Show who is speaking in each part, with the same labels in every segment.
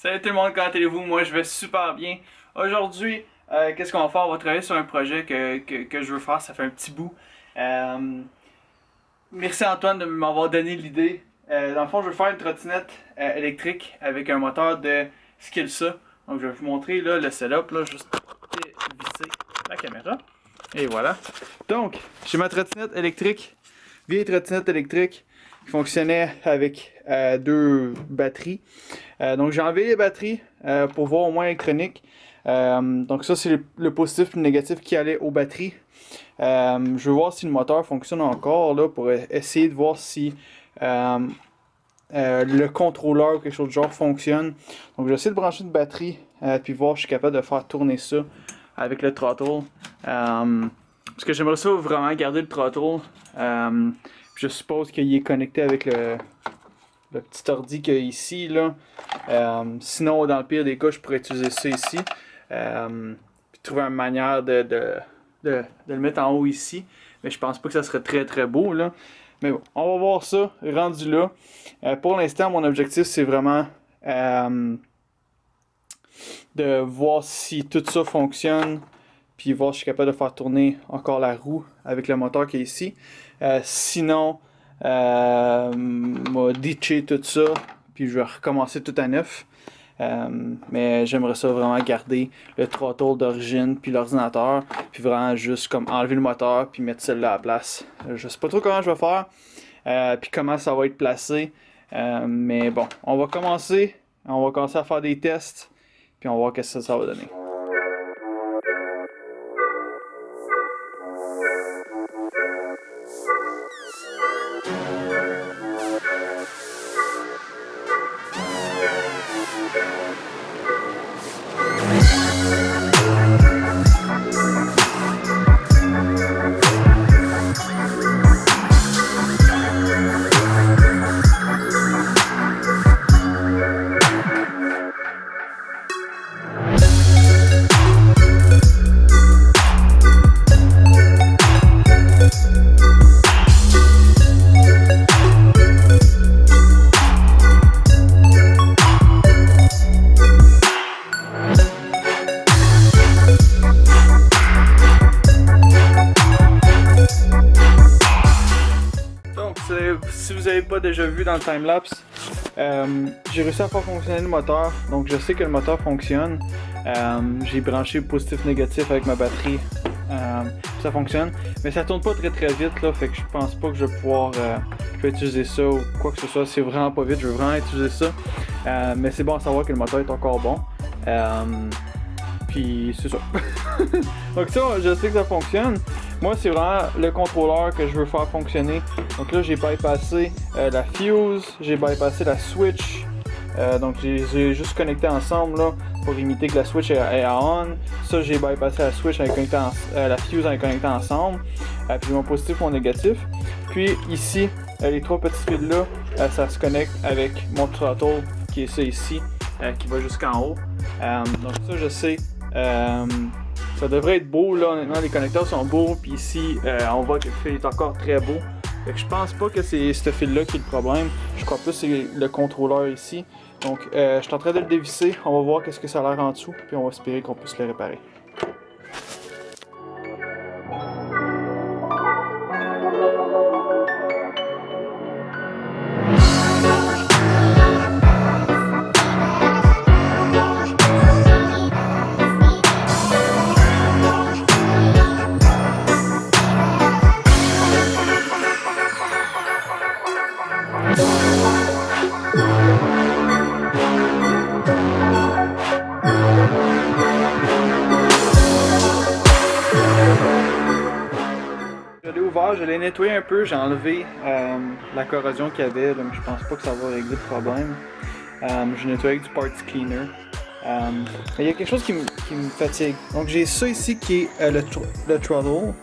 Speaker 1: Salut tout le monde, comment allez-vous? Moi je vais super bien. Aujourd'hui, qu'est-ce qu'on va faire? On va travailler sur un projet que je veux faire, ça fait un petit bout. Merci Antoine de m'avoir donné l'idée. Dans le fond, je veux faire une trottinette électrique avec un moteur de Skilsa. Donc je vais vous montrer là, le setup, là, juste visser la caméra. Et voilà. Donc, j'ai ma trottinette électrique, vieille trottinette électrique qui fonctionnait avec deux batteries. Donc j'ai enlevé les batteries pour voir au moins électronique. Donc ça c'est le positif et le négatif qui allait aux batteries. Je veux voir si le moteur fonctionne encore là, pour essayer de voir si le contrôleur ou quelque chose de genre fonctionne. Donc je vais essayer de brancher une batterie puis voir si je suis capable de faire tourner ça avec le throttle. Parce que j'aimerais ça vraiment garder le throttle. Je suppose qu'il est connecté avec le petit ordi qu'il y a ici là. Sinon, dans le pire des cas, je pourrais utiliser ça ici. Puis trouver une manière de le mettre en haut ici. Mais je pense pas que ça serait très très beau là. Mais bon, on va voir ça rendu là. Pour l'instant, mon objectif c'est vraiment de voir si tout ça fonctionne. Puis voir si je suis capable de faire tourner encore la roue avec le moteur qui est ici. Sinon, m'a ditché tout ça. Puis je vais recommencer tout à neuf. Mais j'aimerais ça vraiment garder le throttle d'origine puis l'ordinateur. Puis vraiment juste comme enlever le moteur puis mettre celle-là à la place. Je sais pas trop comment je vais faire. Puis comment ça va être placé. Mais bon, on va commencer. On va commencer à faire des tests. Puis on va voir qu'est-ce que ça va donner. Si vous n'avez pas déjà vu dans le timelapse, j'ai réussi à faire fonctionner le moteur, donc je sais que le moteur fonctionne. J'ai branché positif négatif avec ma batterie, ça fonctionne, mais ça tourne pas très très vite là, fait que je pense pas que je vais pouvoir utiliser ça ou quoi que ce soit. C'est vraiment pas vite, je veux vraiment utiliser ça, mais c'est bon à savoir que le moteur est encore bon. Puis c'est ça. Donc ça, je sais que ça fonctionne. Moi, c'est vraiment le contrôleur que je veux faire fonctionner. Donc là, j'ai bypassé la fuse, j'ai bypassé la switch. Donc j'ai juste connecté ensemble là, pour imiter que la switch est à on. Ça, j'ai bypassé la switch avec la fuse en les connectant ensemble. Puis mon positif, mon négatif. Puis ici, les trois petits fils là, ça se connecte avec mon throttle qui est ça ici, qui va jusqu'en haut. Donc ça, je sais. Ça devrait être beau là, honnêtement les connecteurs sont beaux, puis ici on voit que le fil est encore très beau. Fait que je pense pas que c'est ce fil là qui est le problème, je crois plus que c'est le contrôleur ici. Donc je suis en train de le dévisser, on va voir qu'est-ce que ça a l'air en dessous, puis on va espérer qu'on puisse le réparer. Je l'ai ouvert, je l'ai nettoyé un peu, j'ai enlevé la corrosion qu'il y avait, donc je pense pas que ça va régler le problème. Je l'ai nettoyé avec du parts cleaner. Mais il y a quelque chose qui me fatigue. Donc j'ai ça ici qui est le throttle.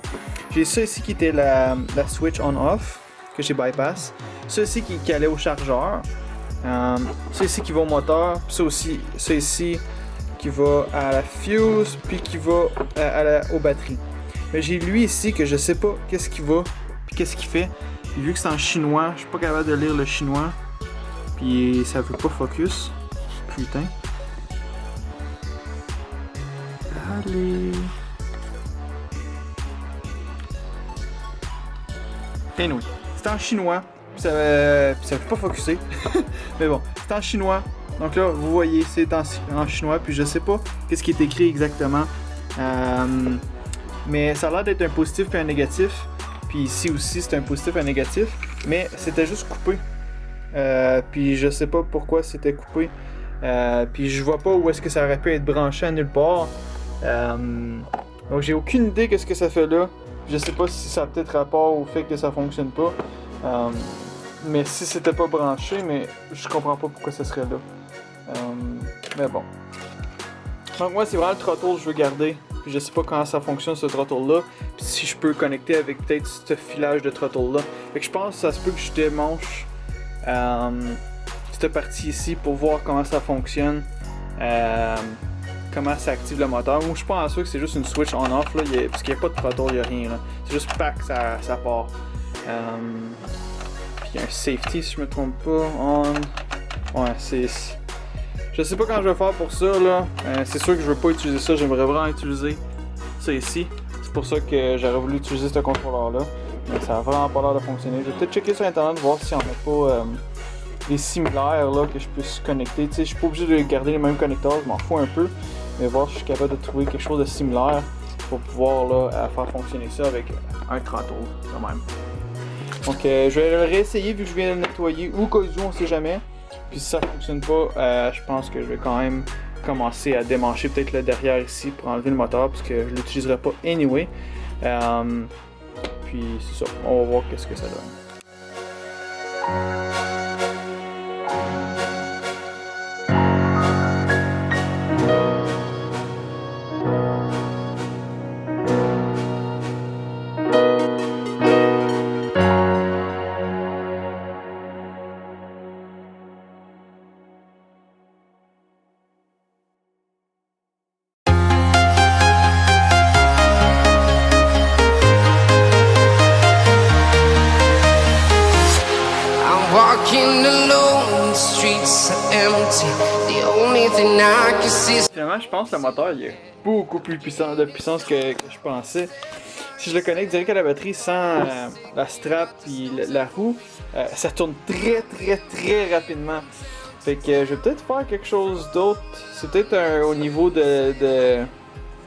Speaker 1: J'ai ça ici qui était la switch on-off que j'ai bypass. Ça ici qui allait au chargeur. Ça ici qui va au moteur. Puis ça ici qui va à la fuse, puis qui va aux batteries. Mais j'ai lui ici que je sais pas qu'est-ce qu'il va, puis qu'est-ce qu'il fait. Vu que c'est en chinois, je suis pas capable de lire le chinois. Puis ça veut pas focus. Putain. Anyway, c'est en chinois, puis ça veut pas focuser. Mais bon, c'est en chinois. Donc là, vous voyez, c'est en chinois, puis je sais pas qu'est-ce qui est écrit exactement. Mais ça a l'air d'être un positif puis un négatif. Puis ici aussi, c'est un positif et un négatif. Mais c'était juste coupé. Puis je sais pas pourquoi c'était coupé. Puis je vois pas où est-ce que ça aurait pu être branché à nulle part. Donc j'ai aucune idée de ce que ça fait là. Je sais pas si ça a peut-être rapport au fait que ça fonctionne pas. Mais si c'était pas branché, mais je comprends pas pourquoi ça serait là. Mais bon. Donc moi c'est vraiment le throttle que je veux garder. Puis je sais pas comment ça fonctionne ce throttle là. Puis si je peux connecter avec peut-être ce filage de throttle là. Fait que je pense que ça se peut que je démanche cette partie ici pour voir comment ça fonctionne. Comment ça active le moteur. Moi je pense sûr que c'est juste une switch on-off là. Parce qu'il n'y a pas de throttle, il n'y a rien là. C'est juste pack, ça part. Puis il y a un safety si je me trompe pas. On. Ouais, c'est. Je sais pas quand je vais faire pour ça là. C'est sûr que je veux pas utiliser ça, j'aimerais vraiment utiliser ça ici. C'est pour ça que j'aurais voulu utiliser ce contrôleur là. Mais ça a vraiment pas l'air de fonctionner. Je vais peut-être checker sur internet voir s'il y en a pas des similaires là que je puisse connecter. Tu sais, je suis pas obligé de garder les mêmes connecteurs, je m'en fous un peu. Mais voir si je suis capable de trouver quelque chose de similaire pour pouvoir là, faire fonctionner ça avec un throttle quand même. Donc je vais le réessayer vu que je viens de le nettoyer ou cas où on sait jamais. Puis si ça fonctionne pas, je pense que je vais quand même commencer à démancher peut-être le derrière ici pour enlever le moteur parce que je l'utiliserai pas anyway. Puis c'est ça, on va voir qu'est-ce que ça donne. Finalement, je pense que le moteur il est beaucoup plus puissant de puissance que je pensais. Si je le connecte direct à la batterie sans la strap et la roue, ça tourne très rapidement. Fait que je vais peut-être faire quelque chose d'autre. C'est peut-être au niveau de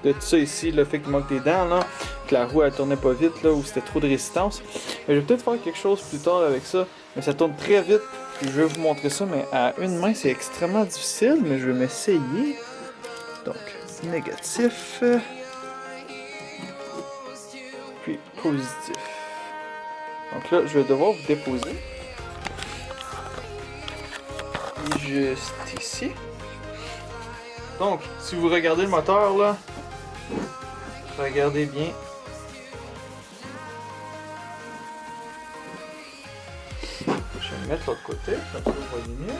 Speaker 1: tout ça ici, le fait qu'il manque des dents, là, que la roue elle tournait pas vite, là, ou c'était trop de résistance. Mais je vais peut-être faire quelque chose plus tard avec ça. Mais ça tourne très vite. Puis je vais vous montrer ça, mais à une main c'est extrêmement difficile, mais je vais m'essayer. Donc, négatif. Puis positif. Donc là, je vais devoir vous déposer. Juste ici. Donc, si vous regardez le moteur là, regardez bien. Je vais me mettre l'autre côté, comme ça vous voyez mieux.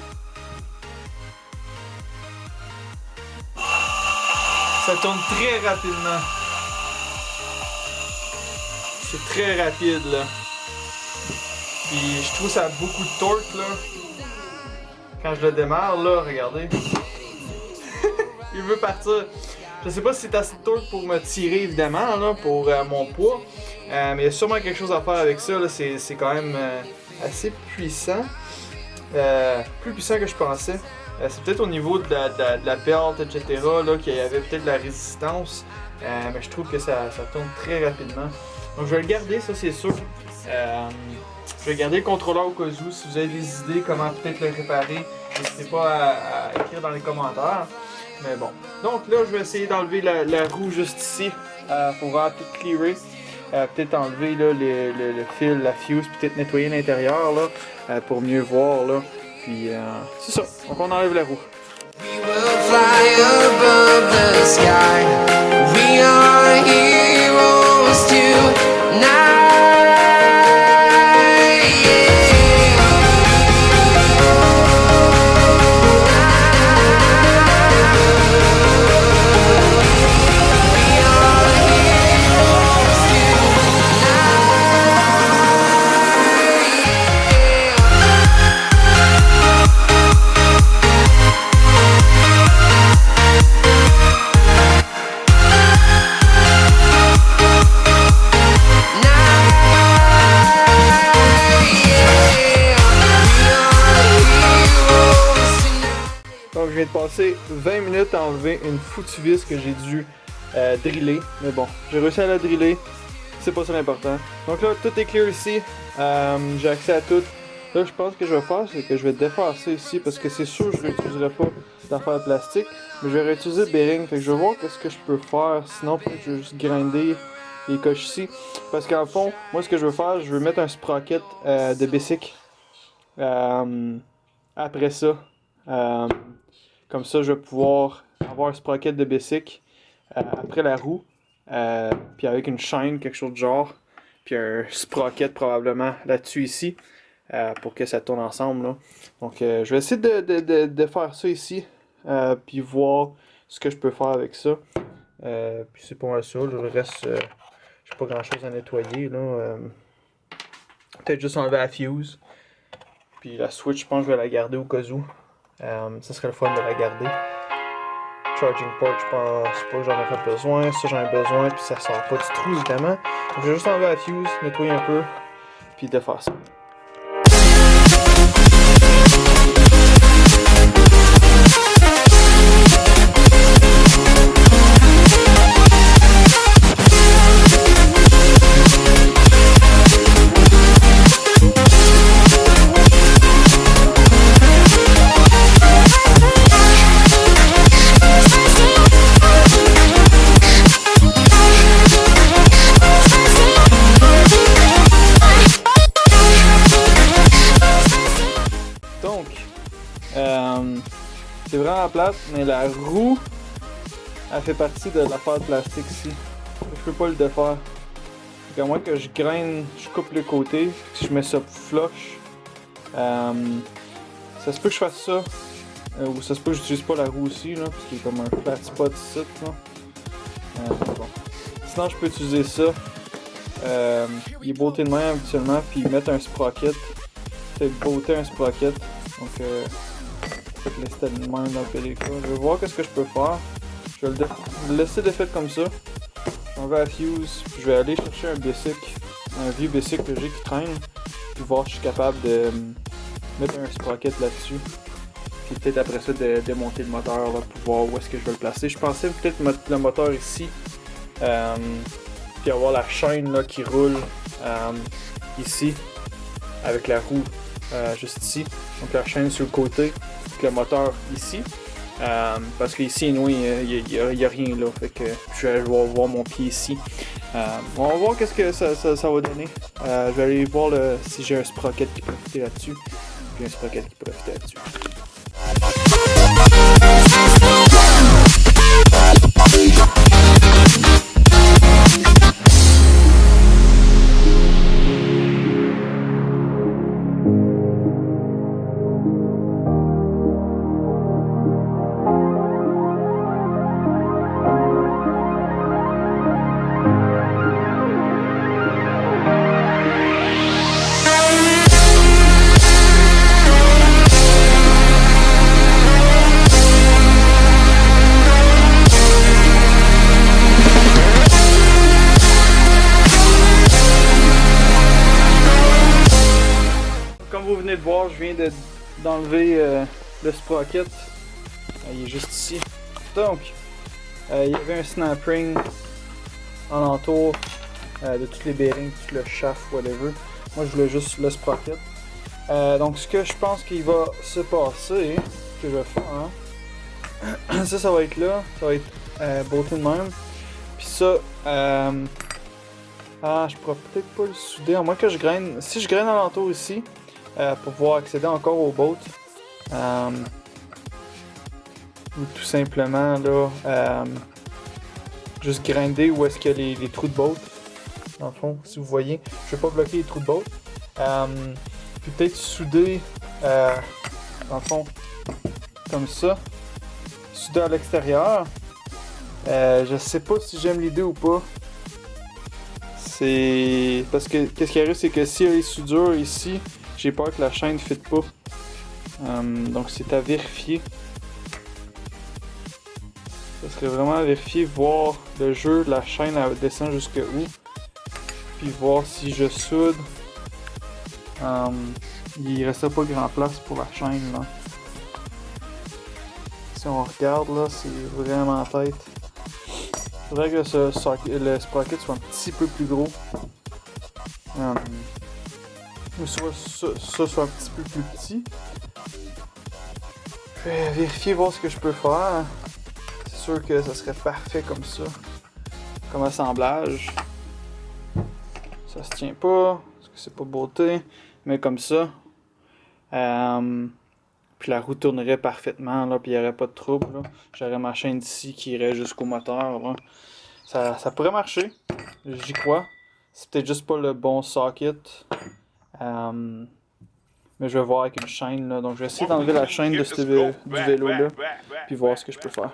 Speaker 1: Ça tourne très rapidement. C'est très rapide là. Puis je trouve que ça a beaucoup de torque là. Quand je le démarre là, regardez. Il veut partir. Je sais pas si c'est assez de torque pour me tirer évidemment là, pour mon poids. Mais il y a sûrement quelque chose à faire avec ça là. C'est quand même assez puissant. Plus puissant que je pensais. C'est peut-être au niveau de la belt, etc. là, qu'il y avait peut-être de la résistance. Mais je trouve que ça tourne très rapidement. Donc je vais le garder, ça c'est sûr. Je vais garder le contrôleur au cas où. Si vous avez des idées comment peut-être le réparer, n'hésitez pas à écrire dans les commentaires. Mais bon. Donc là, je vais essayer d'enlever la roue juste ici pour vraiment tout clearer. Peut-être enlever là, le fil, la fuse, peut-être nettoyer l'intérieur là, pour mieux voir là. Puis c'est ça. Donc on enlève la roue. We will fly above the sky. We are heroes tonight. viens de passer 20 minutes à enlever une foutue vis que j'ai dû driller. Mais bon, j'ai réussi à la driller. C'est pas ça l'important. Donc là, tout est clear ici. J'ai accès à tout. Là, je pense que je vais faire, c'est que je vais défaire ça ici parce que c'est sûr que je réutiliserai pas d'affaires plastique. Mais je vais réutiliser le bearing. Fait que je vais voir qu'est-ce que je peux faire. Sinon, peut-être que je vais juste grinder les coches ici. Parce qu'en fond, moi, ce que je veux faire, je veux mettre un sprocket de Bessic. Après ça. Comme ça, je vais pouvoir avoir un sprocket de Bessic après la roue. Puis avec une chaîne, quelque chose de genre. Puis un sprocket probablement là-dessus ici. Pour que ça tourne ensemble. Là. Donc je vais essayer de faire ça ici. Puis voir ce que je peux faire avec ça. Puis c'est pas mal ça. Le reste, j'ai pas grand chose à nettoyer. Là. Peut-être juste enlever la fuse. Puis la switch, je pense que je vais la garder au cas où. Ça serait le fun de la garder. Charging port, je pense pas que j'en aurais besoin. Ça, j'en ai besoin. Puis ça sort pas du trou évidemment. Donc je vais juste enlever la fuse, nettoyer un peu. Puis de faire ça. C'est vraiment plate, mais la roue, elle fait partie de l'affaire de plastique ici. Je peux pas le défaire. Donc à moins que je graine, je coupe le côté, que je mets ça flush. Ça se peut que je fasse ça, ou ça se peut que j'utilise pas la roue aussi, là, parce qu'il y a comme un flat spot ici. Là. Bon. Sinon, je peux utiliser ça. Il est beauté de main habituellement, puis mettre un sprocket. C'est beauté un sprocket. Donc, je vais laisser de même dans le pellicule. Je vais voir qu'est-ce que je peux faire. Je vais le laisser défait comme ça. Je vais à la fuse, puis je vais aller chercher un Bessic, un vieux Bessic que j'ai qui traîne, puis voir si je suis capable de mettre un sprocket là-dessus. Puis peut-être après ça de démonter le moteur là, pour voir où est-ce que je vais le placer. Je pensais peut-être mettre le moteur ici, puis avoir la chaîne là, qui roule ici, avec la roue juste ici. Donc la chaîne sur le côté. Le moteur ici parce qu'ici il n'y a rien là, fait que je vais voir mon pied ici. On va voir qu'est-ce que ça va donner. Je vais aller voir si j'ai un sprocket qui peut fitter là-dessus, puis un sprocket qui peut fitter là-dessus. Vous venez de voir, je viens d'enlever le sprocket. Il est juste ici. Donc, il y avait un snap ring en entour de tous les bearings, tout le shaft, whatever. Moi, je voulais juste le sprocket. Donc, ce que je pense qu'il va se passer, que je vais faire, hein, ça va être là. Ça va être beauté de même. Puis ça, je pourrais peut-être pas le souder, à moins que je graine. Si je graine en entour ici, pour pouvoir accéder encore au boat. Ou tout simplement là, juste grinder où est-ce qu'il y a les trous de boat. Dans le fond, si vous voyez, je vais pas bloquer les trous de boat. Puis peut-être souder, dans le fond, comme ça. Souder à l'extérieur. Je sais pas si j'aime l'idée ou pas. C'est parce que qu'est-ce qui arrive, c'est que s'il y a les soudures ici, j'ai peur que la chaîne ne fitte pas. Donc c'est à vérifier. Ça serait vraiment à vérifier, voir le jeu, la chaîne elle descend jusque où. Puis voir si je soude. Il ne reste pas grand place pour la chaîne là. Si on regarde là, c'est vraiment tête. Faudrait que le sprocket soit un petit peu plus gros. Ou soit ça soit un petit peu plus petit. Je vais vérifier, voir ce que je peux faire. C'est sûr que ça serait parfait comme ça. Comme assemblage. Ça se tient pas, parce que c'est pas beauté. Mais comme ça. Puis la roue tournerait parfaitement, là, puis il n'y aurait pas de trouble. J'aurais ma chaîne ici qui irait jusqu'au moteur. Là. Ça pourrait marcher, j'y crois. C'est peut-être juste pas le bon socket. Mais je vais voir avec une chaîne. Là. Donc je vais essayer d'enlever la chaîne de du vélo-là, puis voir ce que je peux faire.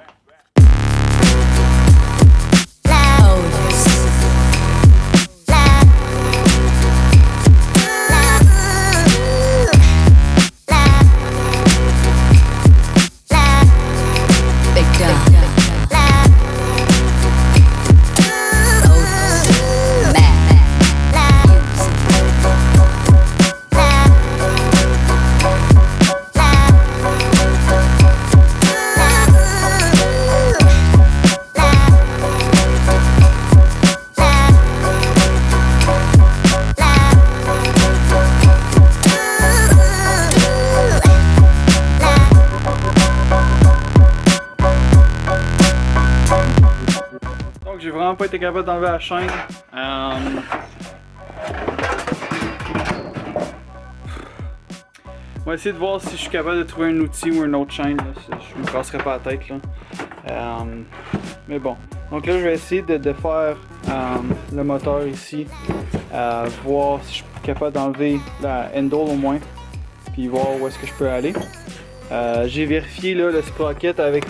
Speaker 1: J'ai vraiment pas été capable d'enlever la chaîne. On va essayer de voir si je suis capable de trouver un outil ou une autre chaîne. Là. Je me casserai pas la tête. Là. Mais bon. Donc là, je vais essayer de faire le moteur ici. Voir si je suis capable d'enlever la handle au moins. Puis voir où est-ce que je peux aller. J'ai vérifié là, le sprocket avec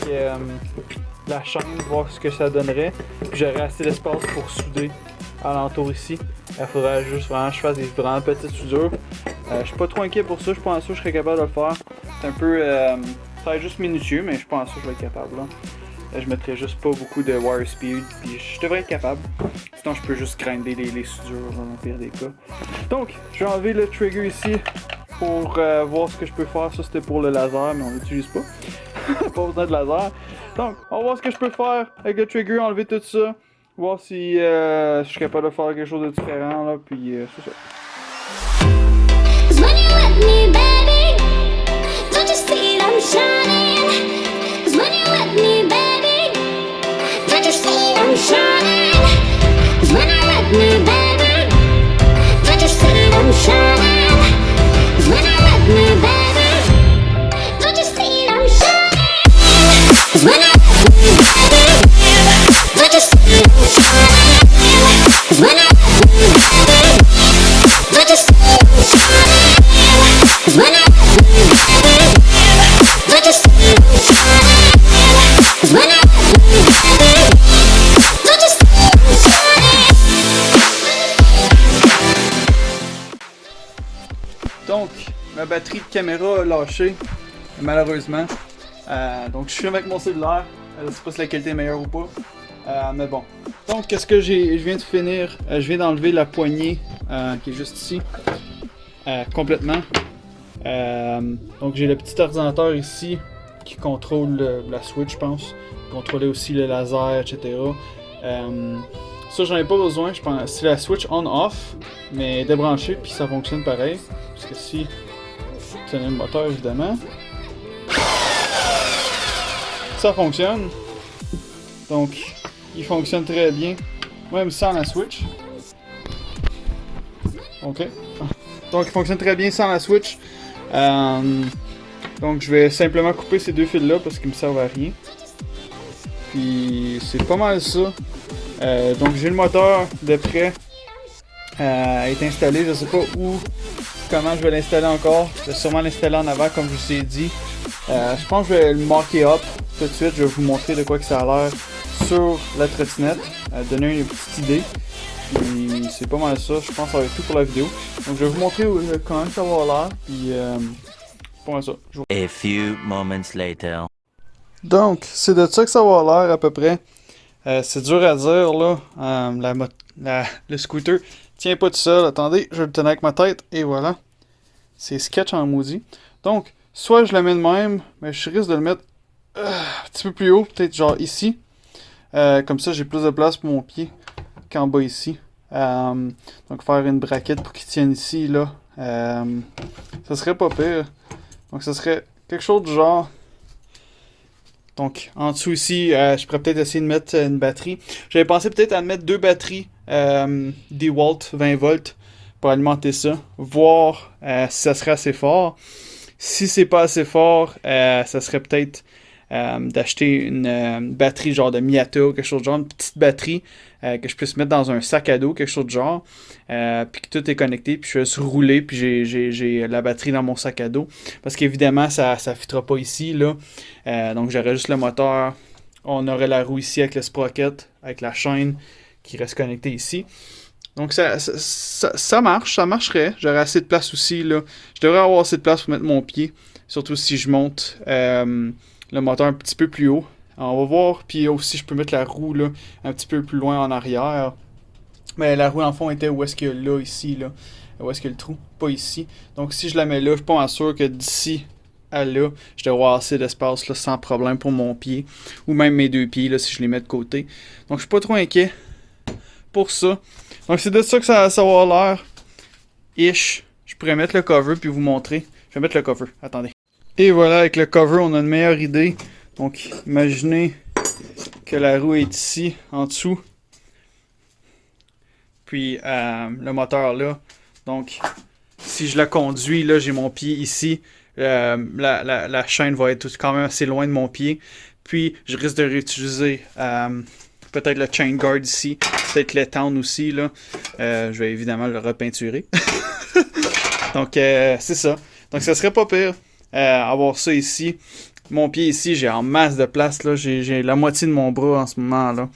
Speaker 1: la chaîne, voir ce que ça donnerait. Puis j'aurais assez d'espace pour souder alentour ici. Il faudrait juste vraiment que je fasse des vraiment petites soudures. Je suis pas trop inquiet pour ça, je pense que je serais capable de le faire. C'est un peu. Ça va être juste minutieux, mais je pense que je vais être capable. Là. Je mettrai juste pas beaucoup de wire speed, puis je devrais être capable. Sinon, je peux juste grinder les soudures dans le pire des cas. Donc, je vais enlever le trigger ici pour voir ce que je peux faire. Ça, c'était pour le laser, mais on l'utilise pas. Pas besoin de laser. Donc, on va voir ce que je peux faire avec le trigger, enlever tout ça. Voir si je suis capable de faire quelque chose de différent, là, puis c'est ça. Donc, ma batterie de caméra a lâché, malheureusement. Donc, je filme avec mon cellulaire. Je sais pas si la qualité est meilleure ou pas. Mais bon. Donc, qu'est-ce que je viens de finir? Je viens d'enlever la poignée qui est juste ici. Complètement. Donc, j'ai le petit ordinateur ici qui contrôle la Switch, je pense. Contrôler aussi le laser, etc. Ça, j'en ai pas besoin. Je pense c'est la Switch on-off, mais débranchée, puis ça fonctionne pareil. Parce que si vous tenez le moteur, évidemment, ça fonctionne. Donc, il fonctionne très bien, même sans la Switch. Ok. Donc, il fonctionne très bien sans la Switch. Donc, je vais simplement couper ces deux fils-là parce qu'ils me servent à rien. Puis, c'est pas mal ça. Donc, j'ai le moteur de près. Est installé. Je sais pas où, comment je vais l'installer encore. Je vais sûrement l'installer en avant, comme je vous ai dit. Je pense que je vais le marquer up tout de suite. Je vais vous montrer de quoi que ça a l'air sur la trottinette. Donner une petite idée. Puis c'est pas mal ça. Je pense que ça va être tout pour la vidéo. Donc je vais vous montrer comment ça va l'air. Puis c'est pas mal ça.
Speaker 2: A few moments later.
Speaker 1: Donc c'est de ça que ça va l'air à peu près. C'est dur à dire là. Le scooter tient pas tout seul. Attendez, je vais le tenir avec ma tête. Et voilà. C'est sketch en maudit. Donc, soit je le mets de même, mais je risque de le mettre un petit peu plus haut, peut-être genre ici. Comme ça, j'ai plus de place pour mon pied qu'en bas ici. Donc faire une braquette pour qu'il tienne ici, là. Ça serait pas pire. Donc ça serait quelque chose du genre. Donc en dessous ici, je pourrais peut-être essayer de mettre une batterie. J'avais pensé peut-être à mettre 2 batteries DeWalt 20 volts pour alimenter ça. Voir si ça serait assez fort. Si c'est pas assez fort, ça serait peut-être d'acheter une batterie genre de Miyata ou quelque chose de genre, une petite batterie que je puisse mettre dans un sac à dos, quelque chose de genre, puis que tout est connecté, puis je vais se rouler, puis j'ai la batterie dans mon sac à dos, parce qu'évidemment ça fitera pas ici, là, donc j'aurais juste le moteur, on aurait la roue ici avec le sprocket, avec la chaîne qui reste connectée ici. Donc ça marche, ça marcherait, j'aurais assez de place aussi, là, je devrais avoir assez de place pour mettre mon pied, surtout si je monte le moteur un petit peu plus haut. Alors, on va voir, puis aussi je peux mettre la roue là, un petit peu plus loin en arrière. Mais la roue en fond était où est-ce que là, ici, là. Où est-ce que le trou? Pas ici. Donc si je la mets là, je suis pas sûr que d'ici à là, je devrais avoir assez d'espace là, sans problème pour mon pied. Ou même mes 2 pieds là, si je les mets de côté. Donc je suis pas trop inquiet pour ça. Donc c'est de ça que ça va avoir l'air. Ish. Je pourrais mettre le cover puis vous montrer. Je vais mettre le cover. Attendez. Et voilà, avec le cover, on a une meilleure idée. Donc, imaginez que la roue est ici, en dessous. Puis, le moteur là. Donc, si je la conduis, là, j'ai mon pied ici. La chaîne va être quand même assez loin de mon pied. Puis, je risque de réutiliser peut-être le chain guard ici. Peut-être l'étendre aussi, là. Je vais évidemment le repeinturer. Donc, c'est ça. Donc, ça serait pas pire. Avoir ça ici. Mon pied ici, j'ai en masse de place. Là. J'ai la moitié de mon bras en ce moment. Là.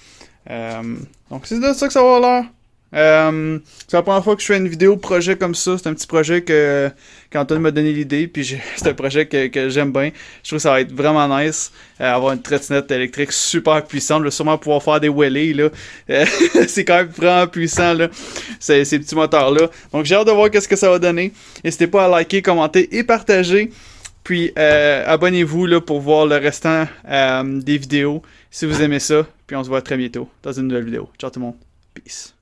Speaker 1: Donc c'est de ça que ça va l'air. C'est la première fois que je fais une vidéo projet comme ça. C'est un petit projet qu'Antoine m'a donné l'idée. Puis c'est un projet que j'aime bien. Je trouve que ça va être vraiment nice. Avoir une trottinette électrique super puissante. Je vais sûrement pouvoir faire des wheelies. Là. C'est quand même vraiment puissant. Là. Ces petits moteurs-là. Donc j'ai hâte de voir ce que ça va donner. N'hésitez pas à liker, commenter et partager. Puis abonnez-vous là, pour voir le restant des vidéos si vous aimez ça. Puis on se voit très bientôt dans une nouvelle vidéo. Ciao tout le monde. Peace.